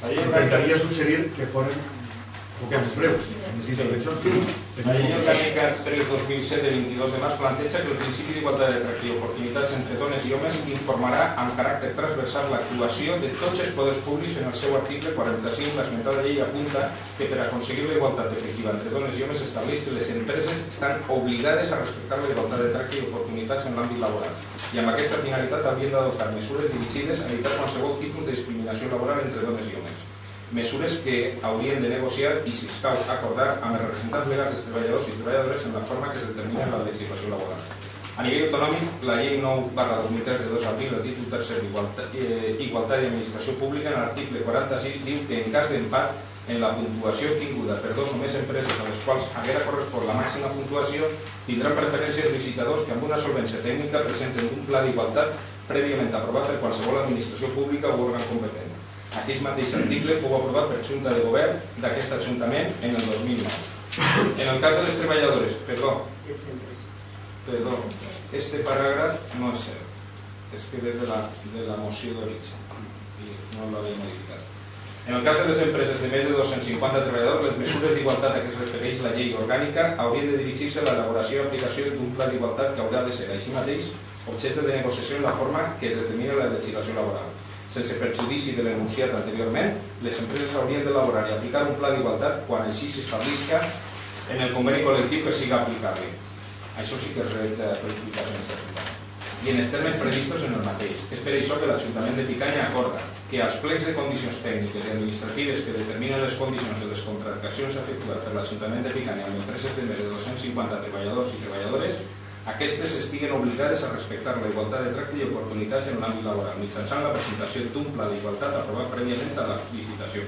Intentaria suggerir que foren poquets breus. La llei orgànica 3/2007 de 22 de març planteja que el principi d'igualtat de tracte i oportunitats entre dones i homes informarà amb caràcter transversal l'actuació de tots els poders públics. En el seu article 45, l'esmentada llei apunta que per aconseguir la igualtat efectiva entre dones i homes estableix que les empreses estan obligades a respectar la igualtat de tracte i oportunitats en l'àmbit laboral i amb aquesta finalitat havien d'adoptar mesures dirigides a evitar qualsevol tipus de discriminació laboral entre dones i homes. Mesures que haurien de negociar i, si escau, acordar amb els representants legals dels treballadors i treballadores en la forma que es determina en la legislació laboral. A nivell autonòmic, la llei 9/2003 de 2 d'abril, el títol tercer d'Igualtat i Administració Pública, en l'article 46, diu que en cas d'empat en la puntuació obtinguda per dos o més empreses a les quals haguera correspost la màxima puntuació, tindran preferència els licitadors que amb una solvència tècnica presenten un pla d'igualtat prèviament aprovat per qualsevol administració pública o òrgan competent. Aquest mateix article fou aprovat per Junta de Govern d'aquest Ajuntament en el 2009. En el cas de les treballadores, perdó, este paràgraf no és cert, és que ve de la moció d'origen i no l'havia modificat. En el cas de les empreses de més de 250 treballadors, les mesures d'igualtat a què es refereix la llei orgànica haurien de dirigir-se a l'elaboració i aplicació d'un pla d'igualtat que haurà de ser, així mateix, objecte de negociació en la forma que es determina la legislació laboral. Sense perjudici de l'enunciat anteriorment, les empreses haurien d'elaborar i aplicar un pla d'igualtat quan així s'establisca en el conveni col·lectiu que siga aplicable. Això sí que es redacta per explicacions d'Ajuntament. I en els termes previstos en el mateix. És per això que l'Ajuntament de Picanya acorda que als plecs de condicions tècniques i administratives que determinen les condicions de les contractacions efectuades per l'Ajuntament de Picanya amb empreses de més de 250 treballadors i treballadores, aquestes estiguen obligades a respectar la igualtat de tracte i oportunitats en l'àmbit laboral mitjançant la presentació d'un pla d'igualtat aprovat prèviament a la licitació.